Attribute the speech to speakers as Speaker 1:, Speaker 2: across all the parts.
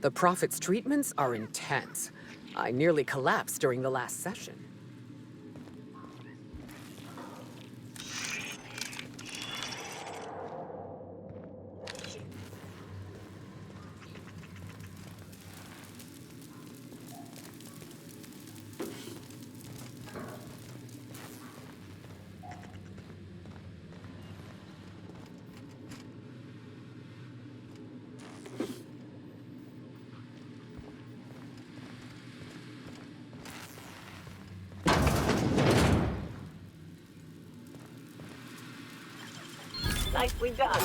Speaker 1: The Prophet's treatments are intense. I nearly collapsed during the last session.
Speaker 2: Nicely done.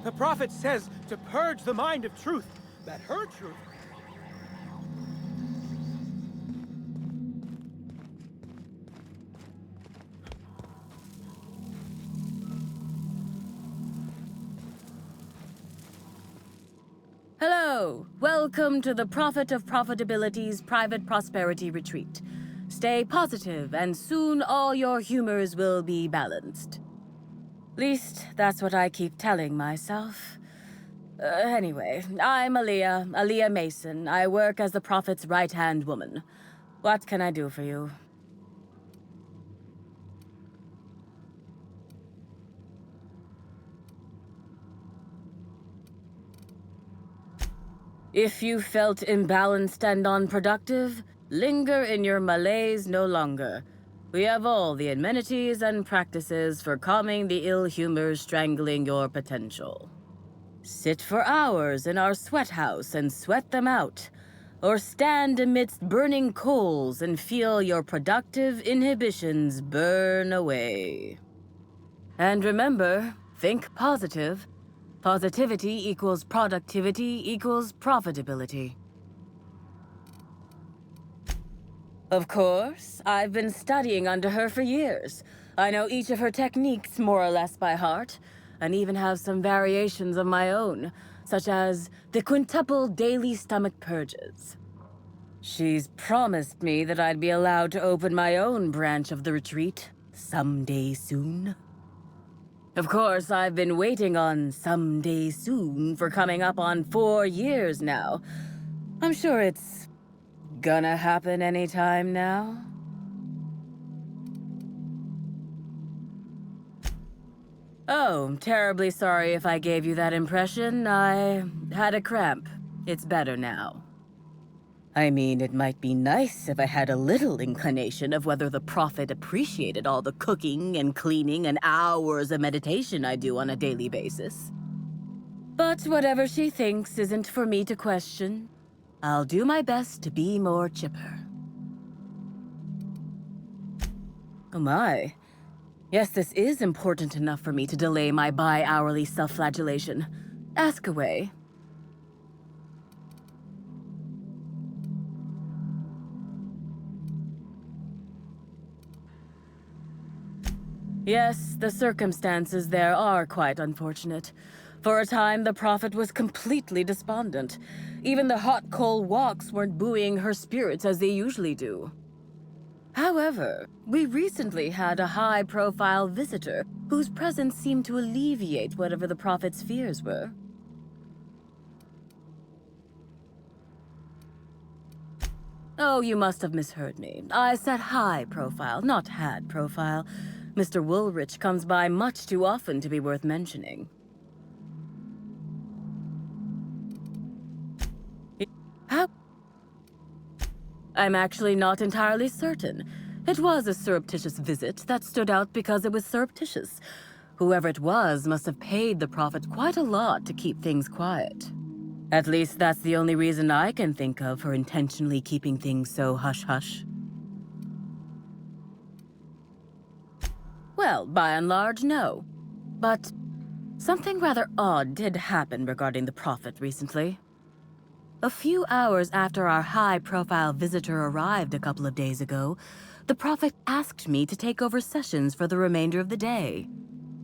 Speaker 3: The prophet says to purge the mind of truth, that her truth.
Speaker 4: Hello! Welcome to the Prophet of Profitability's Private Prosperity Retreat. Stay positive, and soon all your humors will be balanced. Least, that's what I keep telling myself. Anyway, I'm Aaliyah Mason. I work as the Prophet's right-hand woman. What can I do for you? If you felt imbalanced and unproductive, linger in your malaise no longer. We have all the amenities and practices for calming the ill humors strangling your potential. Sit for hours in our sweat house and sweat them out, or stand amidst burning coals and feel your productive inhibitions burn away. And remember, think positive. Positivity equals productivity equals profitability. Of course, I've been studying under her for years. I know each of her techniques more or less by heart, and even have some variations of my own, such as the quintuple daily stomach purges. She's promised me that I'd be allowed to open my own branch of the retreat someday soon. Of course, I've been waiting on someday soon for coming up on 4 years now. I'm sure it's gonna happen anytime now. Oh, terribly sorry if I gave you that impression. I had a cramp. It's better now. I mean, it might be nice if I had a little inclination of whether the Prophet appreciated all the cooking and cleaning and hours of meditation I do on a daily basis. But whatever she thinks isn't for me to question. I'll do my best to be more chipper. Oh my. Yes, this is important enough for me to delay my bi-hourly self-flagellation. Ask away. Yes, the circumstances there are quite unfortunate. For a time, the Prophet was completely despondent. Even the hot coal walks weren't buoying her spirits as they usually do. However, we recently had a high-profile visitor whose presence seemed to alleviate whatever the Prophet's fears were. Oh, you must have misheard me. I said high profile, not had profile. Mr. Woolrich comes by much too often to be worth mentioning. How? I'm actually not entirely certain. It was a surreptitious visit that stood out because it was surreptitious. Whoever it was must have paid the Prophet quite a lot to keep things quiet. At least that's the only reason I can think of for intentionally keeping things so hush-hush. Well, by and large, no. But something rather odd did happen regarding the Prophet recently. A few hours after our high-profile visitor arrived a couple of days ago, the Prophet asked me to take over sessions for the remainder of the day.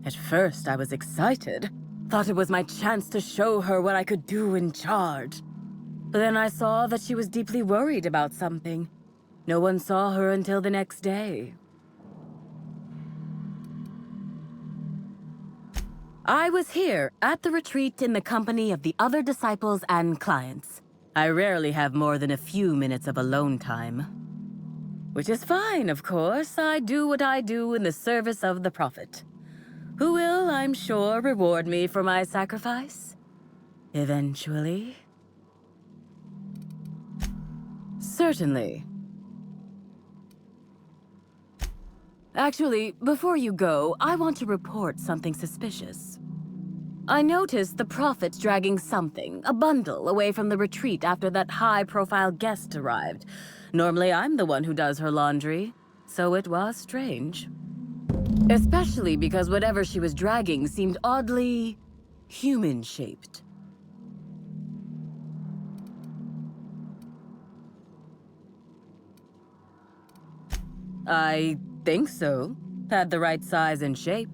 Speaker 4: At first, I was excited. Thought it was my chance to show her what I could do in charge. But then I saw that she was deeply worried about something. No one saw her until the next day. I was here at the retreat in the company of the other disciples and clients. I rarely have more than a few minutes of alone time. Which is fine, of course. I do what I do in the service of the Prophet, who will, I'm sure, reward me for my sacrifice. Eventually. Certainly. Actually, before you go, I want to report something suspicious. I noticed the Prophet dragging something, a bundle, away from the retreat after that high-profile guest arrived. Normally, I'm the one who does her laundry, so it was strange. Especially because whatever she was dragging seemed oddly human-shaped. I think so. Had the right size and shape.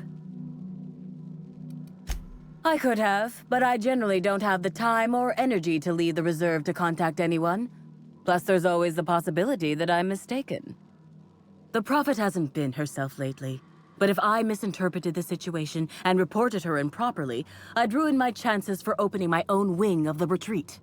Speaker 4: I could have, but I generally don't have the time or energy to leave the reserve to contact anyone. Plus, there's always the possibility that I'm mistaken. The Prophet hasn't been herself lately, but if I misinterpreted the situation and reported her improperly, I'd ruin my chances for opening my own wing of the retreat.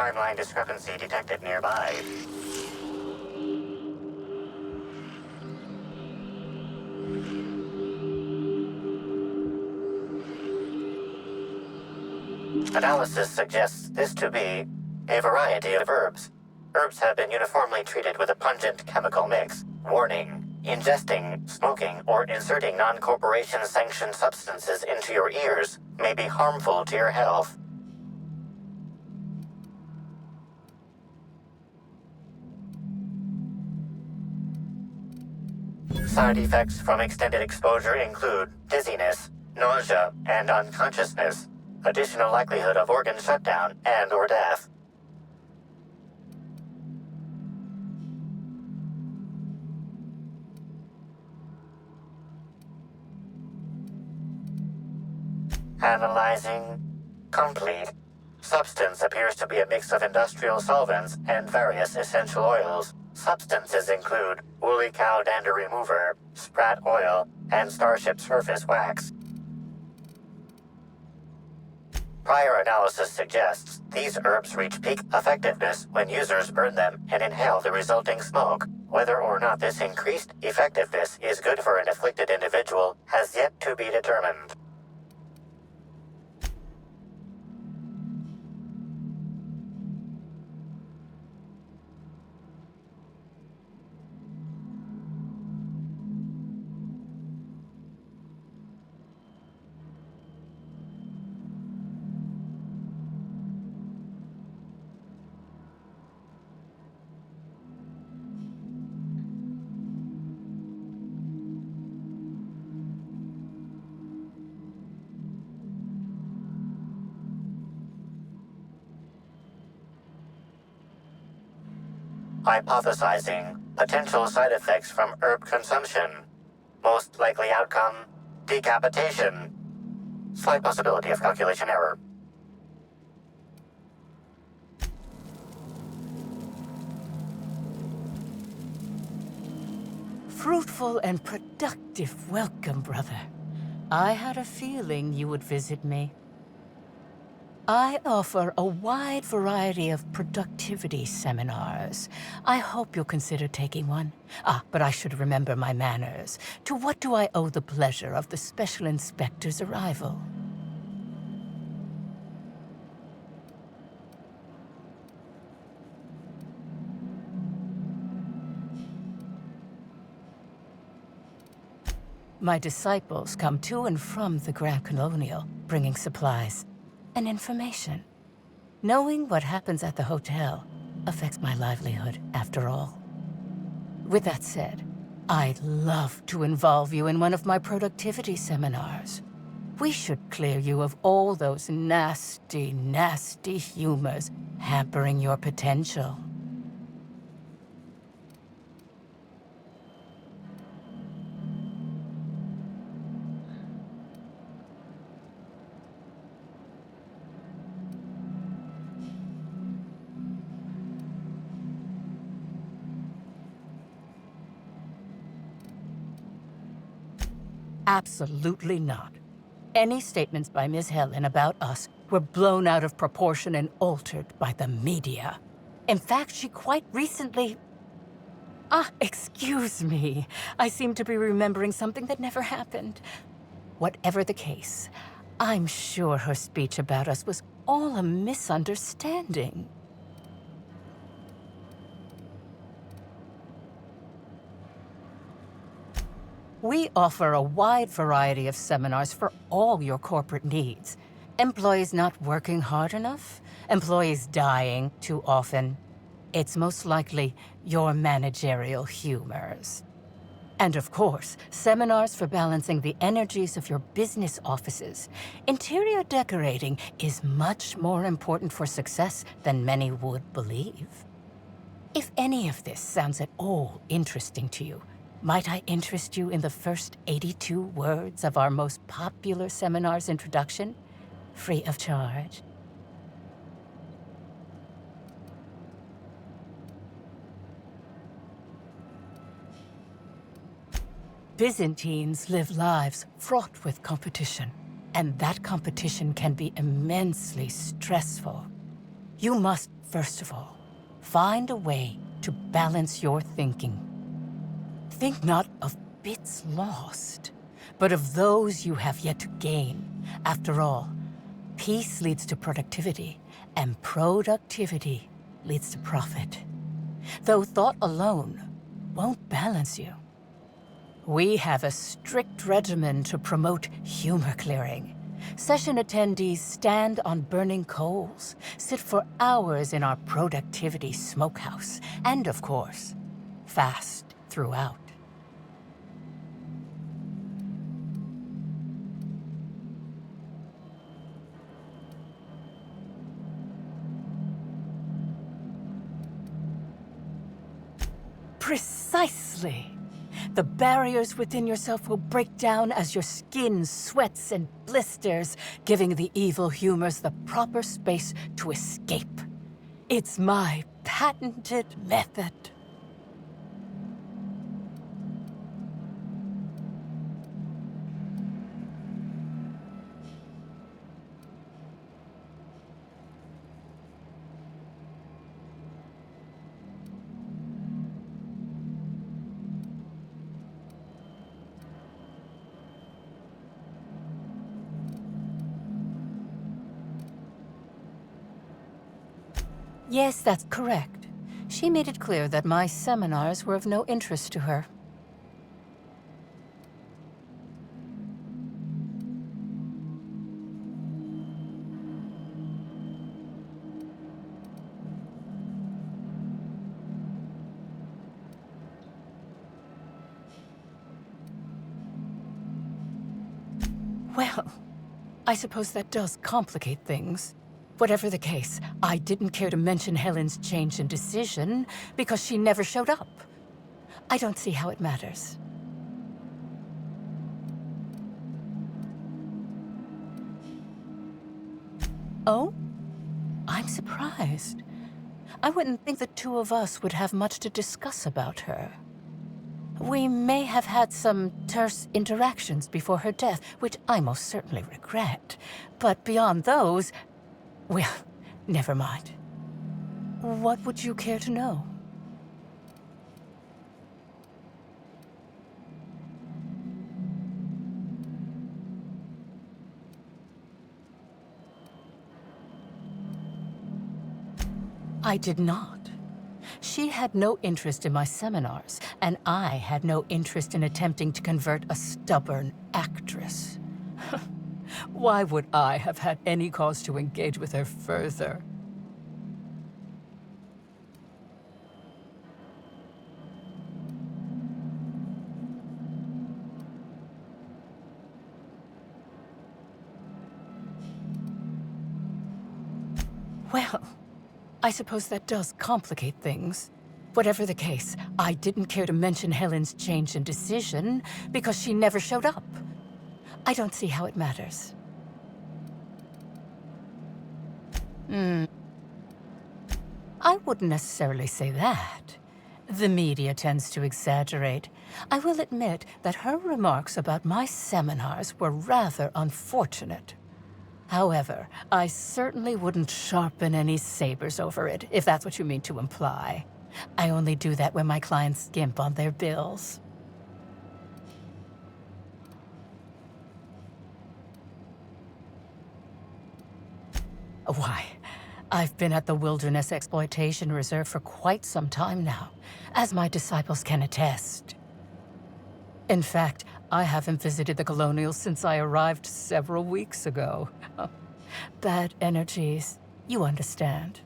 Speaker 5: timeline discrepancy detected nearby. Analysis suggests this to be a variety of herbs. Herbs have been uniformly treated with a pungent chemical mix. Warning: ingesting, smoking, or inserting non-corporation sanctioned substances into your ears may be harmful to your health. Side effects from extended exposure include dizziness, nausea, and unconsciousness. Additional likelihood of organ shutdown and/or death. Analyzing. Complete. Substance appears to be a mix of industrial solvents and various essential oils. Substances include woolly cow dander remover, sprat oil, and starship surface wax. Prior analysis suggests these herbs reach peak effectiveness when users burn them and inhale the resulting smoke. Whether or not this increased effectiveness is good for an afflicted individual has yet to be determined. Hypothesizing potential side effects from herb consumption. Most likely outcome, decapitation. Slight possibility of calculation error.
Speaker 6: Fruitful and productive welcome, brother. I had a feeling you would visit me. I offer a wide variety of productivity seminars. I hope you'll consider taking one. But I should remember my manners. To what do I owe the pleasure of the Special Inspector's arrival? My disciples come to and from the Grand Colonial, bringing supplies and information. Knowing what happens at the hotel affects my livelihood, after all. With that said, I'd love to involve you in one of my productivity seminars. We should clear you of all those nasty, nasty humors hampering your potential. Absolutely not. Any statements by Ms. Helen about us were blown out of proportion and altered by the media. In fact, she quite recently... excuse me. I seem to be remembering something that never happened. Whatever the case, I'm sure her speech about us was all a misunderstanding. We offer a wide variety of seminars for all your corporate needs. Employees not working hard enough? Employees dying too often? It's most likely your managerial humors. And of course, seminars for balancing the energies of your business offices. Interior decorating is much more important for success than many would believe. If any of this sounds at all interesting to you, might I interest you in the first 82 words of our most popular seminar's introduction? Free of charge. Byzantines live lives fraught with competition, and that competition can be immensely stressful. You must First of all, find a way to balance your thinking. Think not of bits lost, but of those you have yet to gain. After all, peace leads to productivity, and productivity leads to profit. Though thought alone won't balance you. We have a strict regimen to promote humor clearing. Session attendees stand on burning coals, sit for hours in our productivity smokehouse, and of course, fast throughout. Precisely. The barriers within yourself will break down as your skin sweats and blisters, giving the evil humors the proper space to escape. It's my patented method. Yes, that's correct. She made it clear that my seminars were of no interest to her. Well, I suppose that does complicate things. Whatever the case, I didn't care to mention Helen's change in decision because she never showed up. I don't see how it matters. Oh? I'm surprised. I wouldn't think the two of us would have much to discuss about her. We may have had some terse interactions before her death, which I most certainly regret. But beyond those, well, never mind. What would you care to know? I did not. She had no interest in my seminars, and I had no interest in attempting to convert a stubborn actress. Why would I have had any cause to engage with her further? Well, I suppose that does complicate things. Whatever the case, I didn't care to mention Helen's change in decision because she never showed up. I don't see how it matters. I wouldn't necessarily say that. The media tends to exaggerate. I will admit that her remarks about my seminars were rather unfortunate. However, I certainly wouldn't sharpen any sabers over it, if that's what you mean to imply. I only do that when my clients skimp on their bills. Why, I've been at the Wilderness Exploitation Reserve for quite some time now, as my disciples can attest. In fact, I haven't visited the Colonials since I arrived several weeks ago. Bad energies, you understand.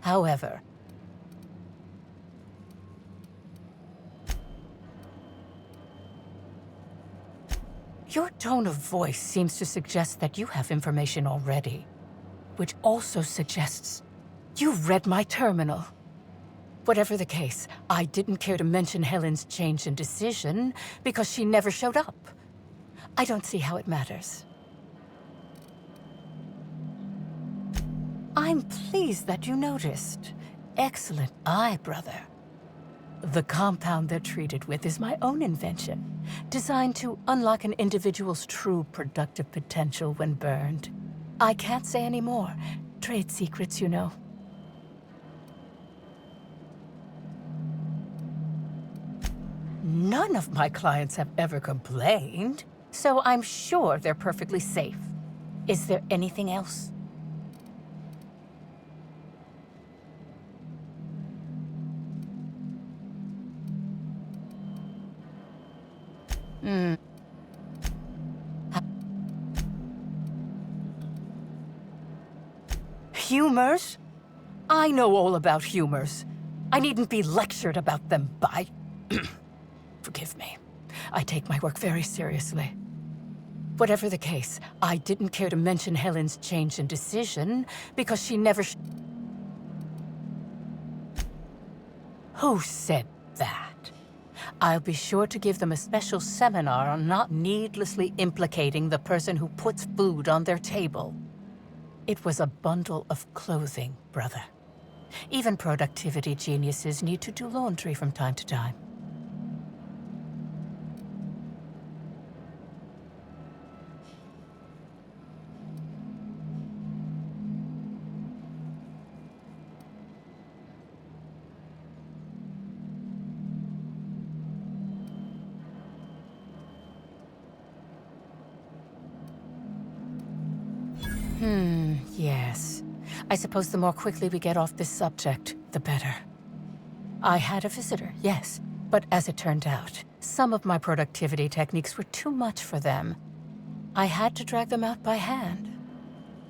Speaker 6: However, your tone of voice seems to suggest that you have information already, which also suggests you've read my terminal. Whatever the case, I didn't care to mention Helen's change in decision because she never showed up. I don't see how it matters. I'm pleased that you noticed. Excellent eye, brother. The compound they're treated with is my own invention, designed to unlock an individual's true productive potential when burned. I can't say any more. Trade secrets, you know. None of my clients have ever complained, so I'm sure they're perfectly safe. Is there anything else? Humors? I know all about humors. I needn't be lectured about them by... Forgive me. I take my work very seriously. Whatever the case, I didn't care to mention Helen's change in decision because she never... Who said that? I'll be sure to give them a special seminar on not needlessly implicating the person who puts food on their table. It was a bundle of clothing, brother. Even productivity geniuses need to do laundry from time to time. Yes. I suppose the more quickly we get off this subject, the better. I had a visitor, yes. But as it turned out, some of my productivity techniques were too much for them. I had to drag them out by hand.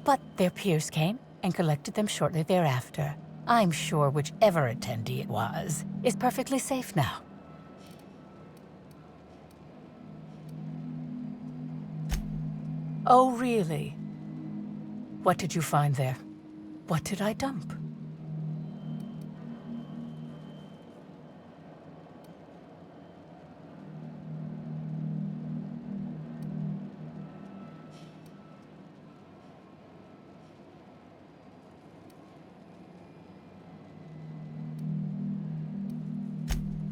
Speaker 6: But their peers came and collected them shortly thereafter. I'm sure whichever attendee it was is perfectly safe now. Oh, really? What did you find there? What did I dump?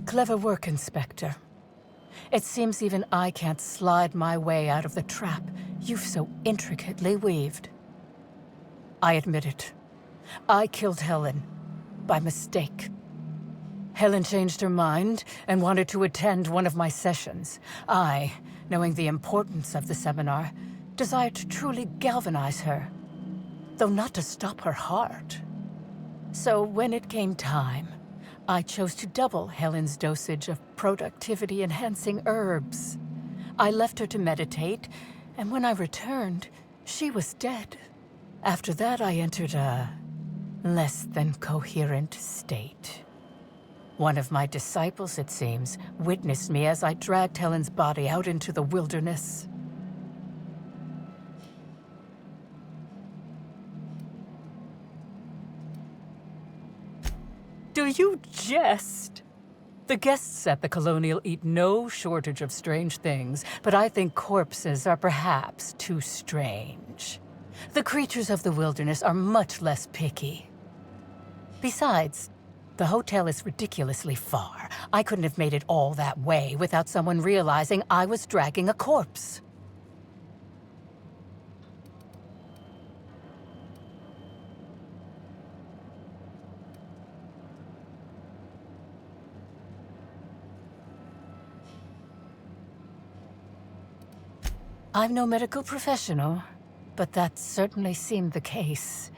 Speaker 6: Clever work, Inspector. It seems even I can't slide my way out of the trap you've so intricately weaved. I admit it. I killed Helen. By mistake. Helen changed her mind and wanted to attend one of my sessions. I, knowing the importance of the seminar, desired to truly galvanize her, though not to stop her heart. So when it came time, I chose to double Helen's dosage of productivity-enhancing herbs. I left her to meditate, and when I returned, she was dead. After that, I entered a less than coherent state. One of my disciples, it seems, witnessed me as I dragged Helen's body out into the wilderness. Do you jest? The guests at the Colonial eat no shortage of strange things, but I think corpses are perhaps too strange. The creatures of the wilderness are much less picky. Besides, the hotel is ridiculously far. I couldn't have made it all that way without someone realizing I was dragging a corpse. I'm no medical professional, but that certainly seemed the case.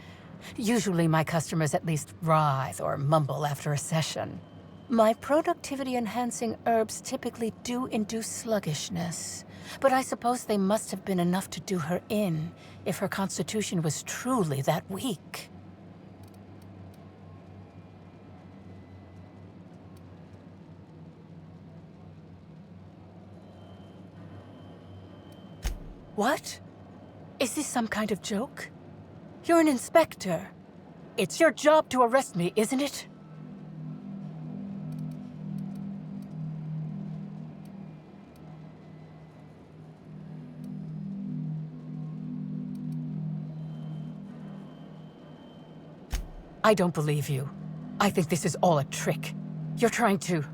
Speaker 6: Usually my customers at least writhe or mumble after a session. My productivity-enhancing herbs typically do induce sluggishness, but I suppose they must have been enough to do her in if her constitution was truly that weak. What? Is this some kind of joke? You're an inspector. It's your job to arrest me, isn't it? I don't believe you. I think this is all a trick. You're trying to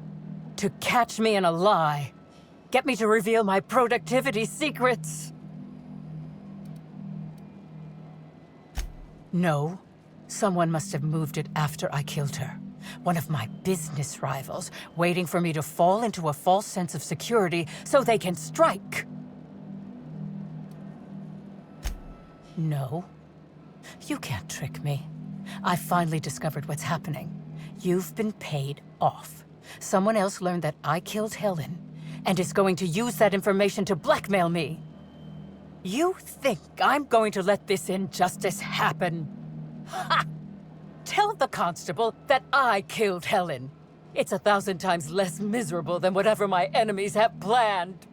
Speaker 6: catch me in a lie. Get me to reveal my productivity secrets. No. Someone must have moved it after I killed her. One of my business rivals, waiting for me to fall into a false sense of security so they can strike. No. You can't trick me. I finally discovered what's happening. You've been paid off. Someone else learned that I killed Helen, and is going to use that information to blackmail me. You think I'm going to let this injustice happen? Ha! Tell the constable that I killed Helen. It's 1,000 times less miserable than whatever my enemies have planned.